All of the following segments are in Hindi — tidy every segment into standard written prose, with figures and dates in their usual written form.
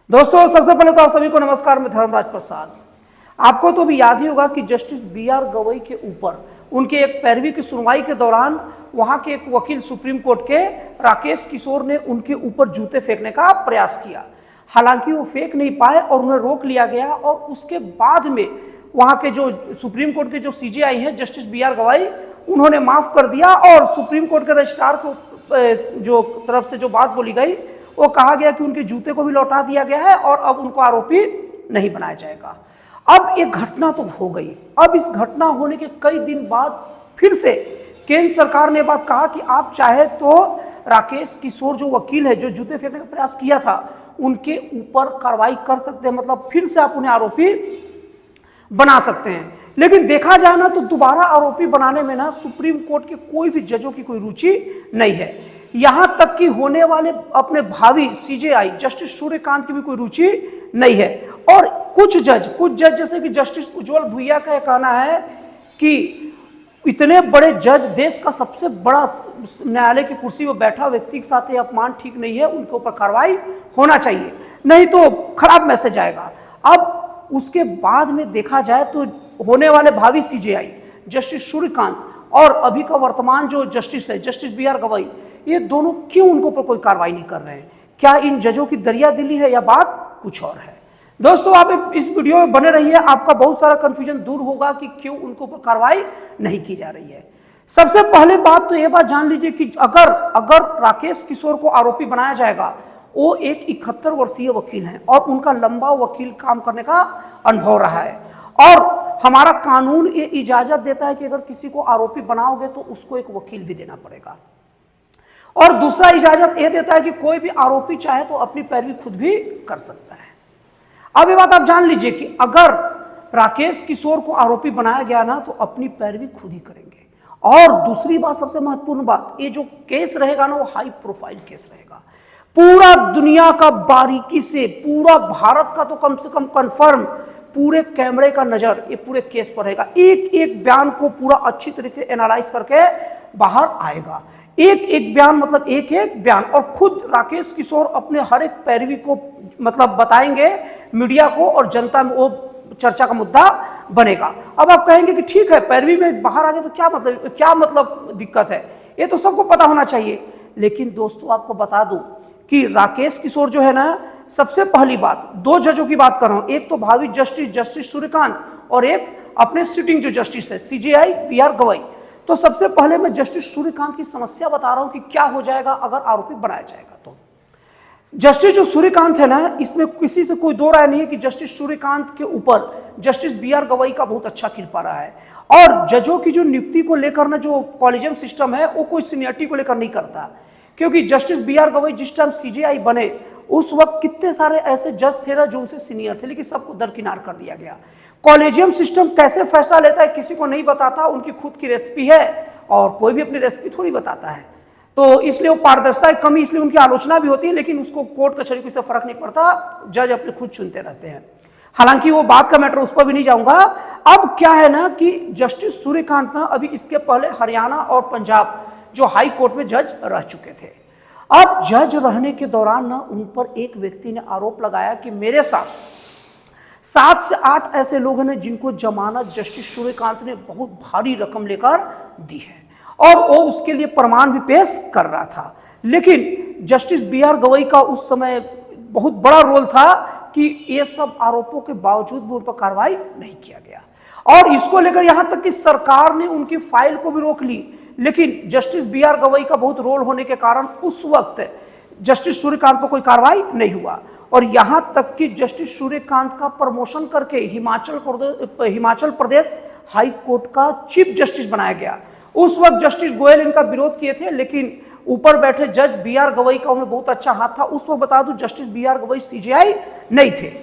दोस्तों सबसे पहले तो आप सभी को नमस्कार। मैं धर्मराज प्रसाद। आपको तो भी याद ही होगा कि जस्टिस बी.आर. गवई के ऊपर उनके एक पैरवी की सुनवाई के दौरान वहां के एक वकील सुप्रीम कोर्ट के राकेश किशोर ने उनके ऊपर जूते फेंकने का प्रयास किया। हालांकि वो फेंक नहीं पाए और उन्हें रोक लिया गया और उसके बाद में वहां के जो सुप्रीम कोर्ट के जो सीजेआई हैं जस्टिस बी.आर. गवई, उन्होंने माफ कर दिया और सुप्रीम कोर्ट के रजिस्ट्रार को जो तरफ से जो बात बोली गई वो कहा गया कि उनके जूते को भी लौटा दिया गया है और अब उनको आरोपी नहीं बनाया जाएगा। अब एक घटना तो हो गई। अब इस घटना होने के कई दिन बाद फिर से केंद्र सरकार ने बात कहा कि आप चाहे तो राकेश किशोर जो वकील है जो जूते फेंकने का प्रयास किया था उनके ऊपर कार्रवाई कर सकते हैं, मतलब फिर से आप उन्हें आरोपी बना सकते हैं। लेकिन देखा जाए ना तो दोबारा आरोपी बनाने में ना सुप्रीम कोर्ट के कोई भी जजों की कोई रुचि नहीं है। यहां तक कि होने वाले अपने भावी सीजेआई जस्टिस सूर्यकांत की भी कोई रुचि नहीं है। और कुछ जज जैसे कि जस्टिस उज्जवल भुइया का कहना है कि इतने बड़े जज, देश का सबसे बड़ा न्यायालय की कुर्सी पर बैठा व्यक्ति के साथ ये अपमान ठीक नहीं है, उनके ऊपर कार्रवाई होना चाहिए, नहीं तो खराब मैसेज आएगा। अब उसके बाद में देखा जाए तो होने वाले भावी सीजेआई जस्टिस सूर्यकांत और अभी का वर्तमान जो जस्टिस है जस्टिस बी.आर. गवई, ये दोनों क्यों उनको पर कोई कार्रवाई नहीं कर रहे हैं? क्या इन जजों की दरिया दिली है या बात कुछ और है? दोस्तों आप इस वीडियो में बने रहिए, आपका बहुत सारा कंफ्यूजन दूर होगा कि क्यों उनको पर कार्रवाई नहीं की जा रही है। सबसे पहले बात तो ये बात जान लीजिए कि अगर राकेश किशोर को आरोपी बनाया जाएगा, वो एक 71 वर्षीय वकील हैं और उनका लंबा वकील काम करने का अनुभव रहा है और हमारा कानून ये इजाजत देता है कि अगर किसी को आरोपी बनाओगे तो उसको एक वकील भी देना पड़ेगा। और दूसरा इजाजत यह देता है कि कोई भी आरोपी चाहे तो अपनी पैरवी खुद भी कर सकता है। अब ये बात आप जान लीजिए कि अगर राकेश किशोर को आरोपी बनाया गया ना तो अपनी पैरवी खुद ही करेंगे। और दूसरी बात, सबसे महत्वपूर्ण बात, ये जो केस रहेगा ना वो हाई प्रोफाइल केस रहेगा। पूरा दुनिया का बारीकी से, पूरा भारत का तो कम से कम कंफर्म पूरे कैमरे का नजर ये पूरे केस पर रहेगा। एक एक बयान को पूरा अच्छी तरीके से एनालाइज करके बाहर आएगा। एक एक बयान मतलब एक एक बयान, और खुद राकेश किशोर अपने हर एक पैरवी को मतलब बताएंगे मीडिया को और जनता में, वो चर्चा का मुद्दा बनेगा। अब आप कहेंगे कि ठीक है पैरवी में बाहर आ गए तो क्या मतलब दिक्कत है, ये तो सबको पता होना चाहिए। लेकिन दोस्तों आपको बता दूं कि राकेश किशोर जो है ना, सबसे पहली बात, दो जजों की बात कर रहा हूं, एक तो भावी जस्टिस सूर्यकांत और एक अपने सिटिंग जो जस्टिस है सीजेआई बी.आर. गवई। तो सबसे पहले मैं जस्टिस सूर्यकांत की समस्या बता रहा हूं कि क्या हो जाएगा अगर आरोपी बनाया जाएगा। तो जस्टिस जो सूर्यकांत है ना, इसमें किसी से कोई दो राय नहीं है कि जस्टिस सूर्यकांत के ऊपर जस्टिस बी.आर. गवई का बहुत अच्छा कृपा रहा है। और जजों की जो नियुक्ति को लेकर ना जो कॉलेजियम सिस्टम है वो कोई सीनियरिटी को लेकर नहीं करता, क्योंकि जस्टिस बी.आर. गवई जिस टाइम सीजेआई बने उस वक्त कितने सारे ऐसे जज थे ना जो उनसे सीनियर थे, लेकिन सबको दरकिनार कर दिया गया। कॉलेजियम सिस्टम कैसे फैसला लेता है किसी को नहीं बताता, उनकी खुद की रेसिपी है और कोई भी अपनी रेसिपी थोड़ी बताता है। तो इसलिए वो पारदर्शिता की कमी, इसलिए उनकी आलोचना भी होती है, लेकिन उसको कोर्ट कचहरी को इससे फर्क नहीं पड़ता, जज अपने खुद चुनते रहते हैं। हालांकि वो बात का मैटर, उस पर भी नहीं जाऊंगा। अब क्या है ना कि जस्टिस सूर्यकांत ना अभी इसके पहले हरियाणा और पंजाब जो हाई कोर्ट में जज रह चुके थे। अब जज रहने के दौरान ना उन पर एक व्यक्ति ने आरोप लगाया कि मेरे साथ 7 से 8 ऐसे लोग हैं जिनको जमानत जस्टिस सूर्यकांत ने बहुत भारी रकम लेकर दी है और वो उसके लिए प्रमाण भी पेश कर रहा था। लेकिन जस्टिस बी.आर. गवई का उस समय बहुत बड़ा रोल था कि ये सब आरोपों के बावजूद भी उन पर कार्रवाई नहीं किया गया और इसको लेकर यहां तक कि सरकार ने उनकी फाइल को भी रोक ली। लेकिन जस्टिस बी.आर. गवई का बहुत रोल होने के कारण उस वक्त जस्टिस सूर्यकांत पर कोई कार्रवाई नहीं हुआ और यहां तक कि जस्टिस सूर्यकांत का प्रमोशन करके हिमाचल प्रदेश हाई कोर्ट का चीफ जस्टिस बनाया गया। उस वक्त जस्टिस गोयल इनका विरोध किए थे, लेकिन ऊपर बैठे जज बी.आर. गवई का उन्हें बहुत अच्छा हाथ था। उस वक्त बता दूं जस्टिस बी.आर. गवई सीजेआई नहीं थे।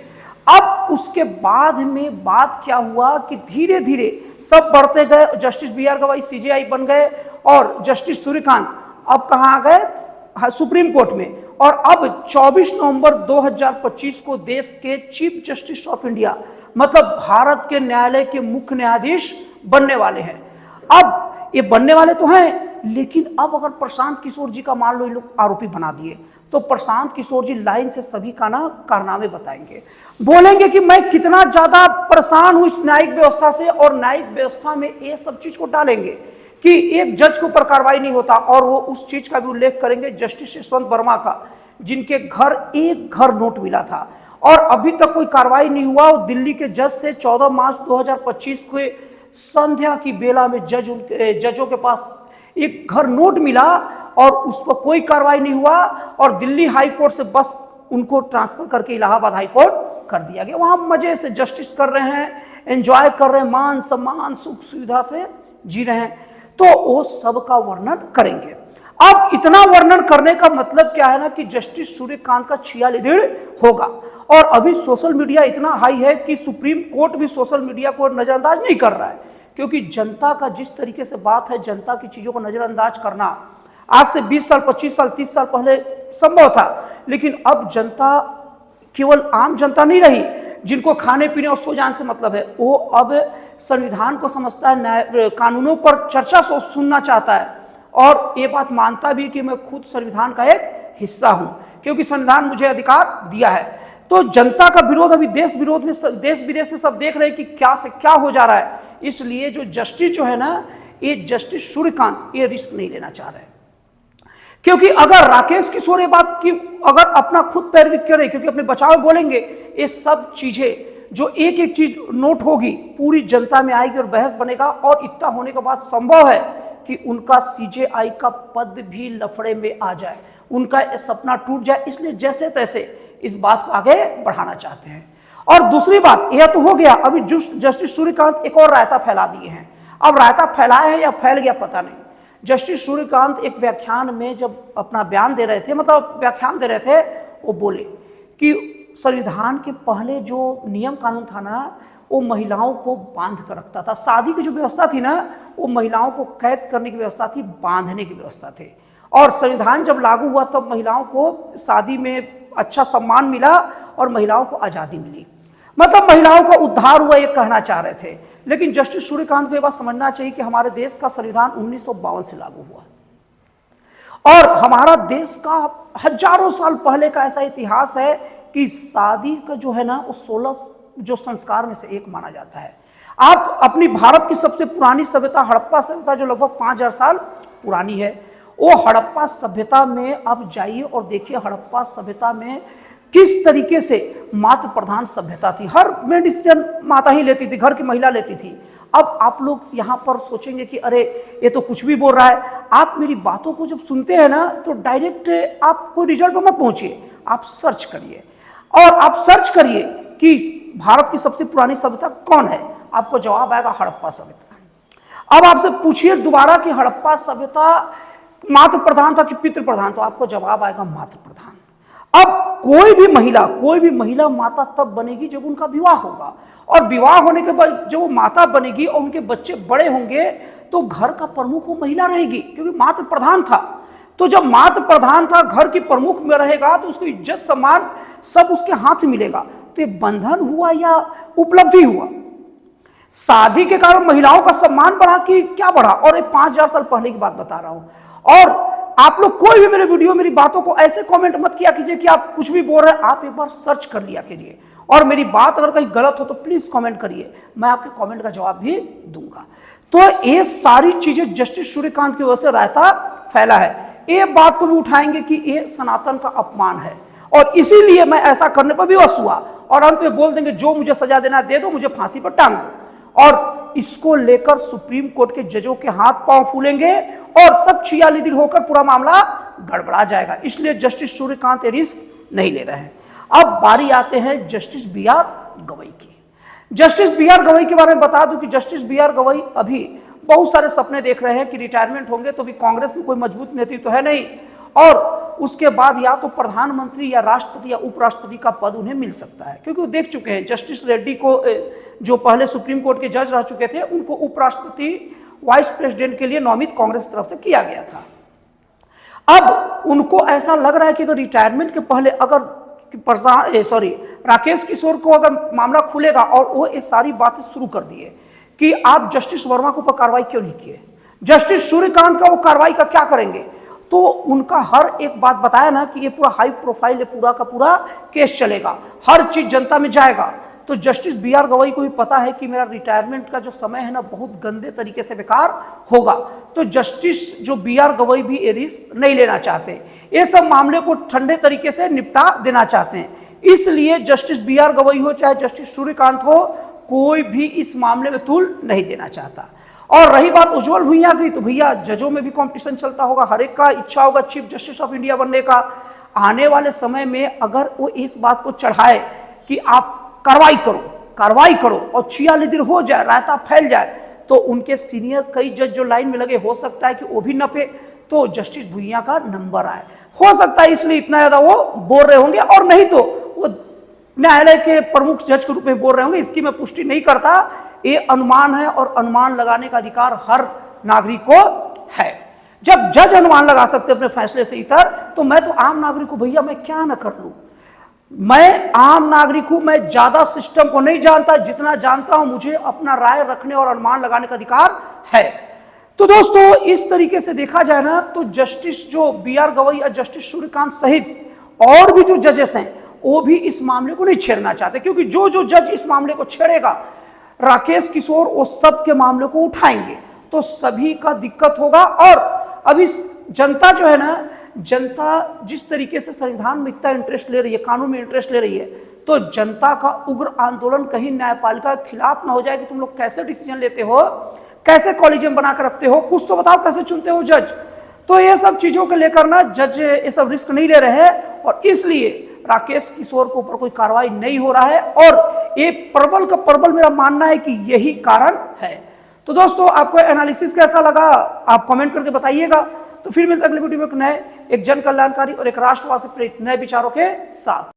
अब उसके बाद में बात क्या हुआ कि धीरे धीरे सब बढ़ते गए, जस्टिस बी.आर. गवई सीजेआई बन गए और जस्टिस सूर्यकांत अब कहाँ आ गए? सुप्रीम कोर्ट में। और अब 24 नवंबर 2025 को देश के चीफ जस्टिस ऑफ इंडिया, मतलब भारत के न्यायालय के मुख्य न्यायाधीश बनने वाले हैं। अब ये बनने वाले तो हैं, लेकिन अब अगर प्रशांत किशोर जी का मान लो इन लोग आरोपी बना दिए तो प्रशांत किशोर जी लाइन से सभी का ना कारनामे बताएंगे, बोलेंगे कि मैं कितना ज्यादा परेशान हूं इस न्यायिक व्यवस्था से, और न्यायिक व्यवस्था में ये सब चीज को डालेंगे कि एक जज के ऊपर कार्रवाई नहीं होता। और वो उस चीज का भी उल्लेख करेंगे जस्टिस यशवंत वर्मा का, जिनके घर एक घर नोट मिला था और अभी तक कोई कार्रवाई नहीं हुआ। वो दिल्ली के जज थे। 14 मार्च 2025 को संध्या की बेला में जजों के पास एक घर नोट मिला और उस पर कोई कार्रवाई नहीं हुआ, और दिल्ली हाई कोर्ट से बस उनको ट्रांसफर करके इलाहाबाद हाई कोर्ट कर दिया गया। वहां मजे से जस्टिस कर रहे हैं, एंजॉय कर रहे हैं, मान सम्मान सुख सुविधा से जी रहे हैं। तो वो सब का वर्णन करेंगे। अब इतना वर्णन करने का मतलब क्या है ना कि जस्टिस सूर्यकांत का छियालीदिड़ होगा। और अभी सोशल मीडिया इतना हाई है कि सुप्रीम कोर्ट भी सोशल मीडिया को नजरअंदाज नहीं कर रहा है, क्योंकि जनता का जिस तरीके से बात है, जनता की चीजों को नजरअंदाज करना आज से 20 साल 25 साल 30 साल पहले संभव था, लेकिन अब जनता केवल आम जनता नहीं रही जिनको खाने पीने और सो जान से मतलब है। वो अब संविधान को समझता है, कानूनों पर चर्चा सुनना चाहता है, और ये बात मानता भी कि मैं खुद संविधान का एक हिस्सा हूं, क्योंकि संविधान मुझे अधिकार दिया है। तो जनता का विरोध अभी देश विदेश में सब देख रहे हैं कि क्या से क्या हो जा रहा है। इसलिए जो जस्टिस जो है ना, ये जस्टिस सूर्यकांत ये रिस्क नहीं लेना चाह रहे हैं, क्योंकि अगर राकेश किशोर ये बात की अगर अपना खुद पैरवी करे, क्योंकि अपने बचाव बोलेंगे, ये सब चीजें जो एक एक चीज नोट होगी पूरी जनता में आएगी और बहस बनेगा। और इतना होने के बाद संभव है कि उनका सीजेआई का पद भी लफड़े में आ जाए, उनका सपना टूट जाए। इसलिए जैसे तैसे इस बात को आगे बढ़ाना चाहते हैं। और दूसरी बात यह तो हो गया, अभी जस्टिस सूर्यकांत एक और रायता फैला दिए हैं। अब रायता फैलाए हैं या फैल गया पता नहीं। जस्टिस सूर्यकांत एक व्याख्यान में जब अपना बयान दे रहे थे, मतलब व्याख्यान दे रहे थे, वो बोले कि संविधान के पहले जो नियम कानून था ना, वो महिलाओं को बांध कर रखता था। शादी की जो व्यवस्था थी ना, वो महिलाओं को कैद करने की व्यवस्था थी, बांधने की व्यवस्था थी। और संविधान जब लागू हुआ तब महिलाओं को शादी में अच्छा सम्मान मिला और महिलाओं को आज़ादी मिली, मतलब महिलाओं का उद्धार हुआ, ये कहना चाह रहे थे। लेकिन जस्टिस सूर्यकांत को ये बात समझना चाहिए कि हमारे देश का संविधान 1952 से लागू हुआ, और हमारा देश का हजारों साल पहले का ऐसा इतिहास है कि शादी का जो है ना, वो 16 जो संस्कार में से एक माना जाता है। आप अपनी भारत की सबसे पुरानी सभ्यता हड़प्पा सभ्यता, जो लगभग 5000 साल पुरानी है, वो हड़प्पा सभ्यता में आप जाइए और देखिए हड़प्पा सभ्यता में किस तरीके से मातृ प्रधान सभ्यता थी। हर में डिसीजन माता ही लेती थी, घर की महिला लेती थी। अब आप लोग यहाँ पर सोचेंगे कि अरे ये तो कुछ भी बोल रहा है। आप मेरी बातों को जब सुनते हैं ना, तो डायरेक्ट आप कोई रिजल्ट पर मत पहुंचिए, आप सर्च करिए, और आप सर्च करिए कि भारत की सबसे पुरानी सभ्यता कौन है, आपको जवाब आएगा हड़प्पा सभ्यता। अब आपसे पूछिए दोबारा कि हड़प्पा सभ्यता मातृ प्रधान था कि पितृ प्रधान, तो आपको जवाब आएगा मातृ प्रधान। अब कोई भी महिला माता तब बनेगी जब उनका विवाह होगा, और विवाह होने के बाद जब वो माता बनेगी और उनके बच्चे बड़े होंगे तो घर का प्रमुख वो महिला रहेगी, क्योंकि मातृ प्रधान था। तो जब मातृ प्रधान था, घर की प्रमुख में रहेगा, तो उसको इज्जत सम्मान सब उसके हाथ मिलेगा। तो ये बंधन हुआ या उपलब्धि हुआ? शादी के कारण महिलाओं का सम्मान बढ़ा कि क्या बढ़ा? और ये 5000 साल पहले की बात बता रहा हूं। और आप लोग कोई भी मेरे वीडियो मेरी बातों को ऐसे कमेंट मत किया कीजिए कि आप कुछ भी बोल रहे हैं, आप एक बार सर्च कर लिया कीजिए, और मेरी बात अगर कहीं गलत हो तो प्लीज कमेंट करिए, मैं आपके कमेंट का जवाब भी दूंगा। तो ये सारी चीजें जस्टिस सूर्यकांत की वजह से रायता फैला है। ये बात को भी उठाएंगे कि ये सनातन का अपमान है, और इसीलिए मैं ऐसा करने पर विवश हुआ, और अंत में बोल देंगे जो मुझे सजा देना दे दो, मुझे फांसी पर टांग दो। और इसको लेकर सुप्रीम कोर्ट के जजों के हाथ पांव फूलेंगे और सब 46 दिन होकर पूरा मामला गड़बड़ा जाएगा। इसलिए जस्टिस सूर्यकांत रिस्क नहीं ले रहे हैं। अब बारी आते हैं जस्टिस BR गवई की। जस्टिस BR गवई के बारे में बता दूं कि जस्टिस BR गवई अभी बहुत सारे सपने देख रहे हैं कि रिटायरमेंट होंगे, तो भी कांग्रेस में कोई मजबूत नेतृत्व तो है नहीं, और उसके बाद या तो प्रधानमंत्री या राष्ट्रपति या उपराष्ट्रपति का पद उन्हें मिल सकता है, क्योंकि वो देख चुके हैं जस्टिस रेड्डी को, जो पहले सुप्रीम कोर्ट के जज रह चुके थे, उनको उपराष्ट्रपति वाइस प्रेसिडेंट के लिए नॉमिनेट कांग्रेस की तरफ से किया गया था। अब उनको ऐसा लग रहा है कि अगर रिटायरमेंट के पहले अगर राकेश किशोर को अगर मामला खुलेगा, और वो ये सारी बातें शुरू कर दिए कि आप जस्टिस वर्मा के ऊपर कार्रवाई क्यों नहीं किए, जस्टिस सूर्यकांत का वो कार्रवाई का क्या करेंगे, तो उनका हर एक बात बताया ना कि ये पूरा हाई प्रोफाइल, ये पूरा का पूरा केस चलेगा, हर चीज जनता में जाएगा। तो जस्टिस बी आर गवई को भी पता है कि मेरा रिटायरमेंट का जो समय है ना बहुत गंदे तरीके से बेकार होगा। तो जस्टिस जो बी आर गवई भी ये रिस्क नहीं लेना चाहते, ये सब मामले को ठंडे तरीके से निपटा देना चाहते हैं। इसलिए जस्टिस बी आर गवई हो चाहे जस्टिस सूर्यकांत हो, कोई भी इस मामले में तूल नहीं देना चाहता। और रही बात उज्जवल भुइयां की, तो भैया जजों में भी कंपटीशन चलता होगा, हर एक का इच्छा होगा चीफ जस्टिस ऑफ इंडिया बनने का। आने वाले समय में अगर वो इस बात को चढ़ाए कि आप कार्रवाई करो और 46 दिन हो जाए, रायता फैल जाए, तो उनके सीनियर कई जज जो लाइन में लगे हो सकता है कि वो भी नपे, तो जस्टिस भुइयां का नंबर आए, हो सकता है इसलिए इतना ज्यादा वो बोल रहे होंगे। और नहीं तो वो न्यायालय के प्रमुख जज के रूप में बोल रहे होंगे, इसकी मैं पुष्टि नहीं करता, ये अनुमान है और अनुमान लगाने का अधिकार हर नागरिक को है। जब जज अनुमान लगा सकते अपने फैसले से इतर, तो मैं तो आम नागरिक हूं भैया, मैं क्या ना कर लूं। मैं आम नागरिक हूं, मैं ज्यादा सिस्टम को नहीं जानता, जितना जानता हूं मुझे अपना राय रखने और अनुमान लगाने का अधिकार है। तो दोस्तों इस तरीके से देखा जाए ना, तो जस्टिस जो बी आर गवई और जस्टिस सूर्यकांत सहित और भी जो जजेस हैं वो भी इस मामले को नहीं छेड़ना चाहते, क्योंकि जो जो जज इस मामले को छेड़ेगा, राकेश किशोर वो सब के मामले को उठाएंगे, तो सभी का दिक्कत होगा। और अभी जनता जो है ना, जनता जिस तरीके से संविधान में इतना इंटरेस्ट ले रही है, कानून में इंटरेस्ट ले रही है, तो जनता का उग्र आंदोलन कहीं न्यायपालिका के खिलाफ ना हो जाए कि तुम लोग कैसे डिसीजन लेते हो, कैसे कॉलेजियम बना कर रखते हो, कुछ तो बताओ, कैसे चुनते हो जज। तो ये सब चीजों को लेकर ना जज ये सब रिस्क नहीं ले रहे हैं, और इसलिए राकेश किशोर के ऊपर कोई कार्रवाई नहीं हो रहा है। और ये प्रबल का प्रबल मेरा मानना है कि यही कारण है। तो दोस्तों आपको एनालिसिस कैसा लगा आप कमेंट करके बताइएगा। तो फिर मिलते अगले वीडियो में एक नए, एक जन कल्याणकारी और एक राष्ट्रवाद से प्रेरित नए विचारों के साथ।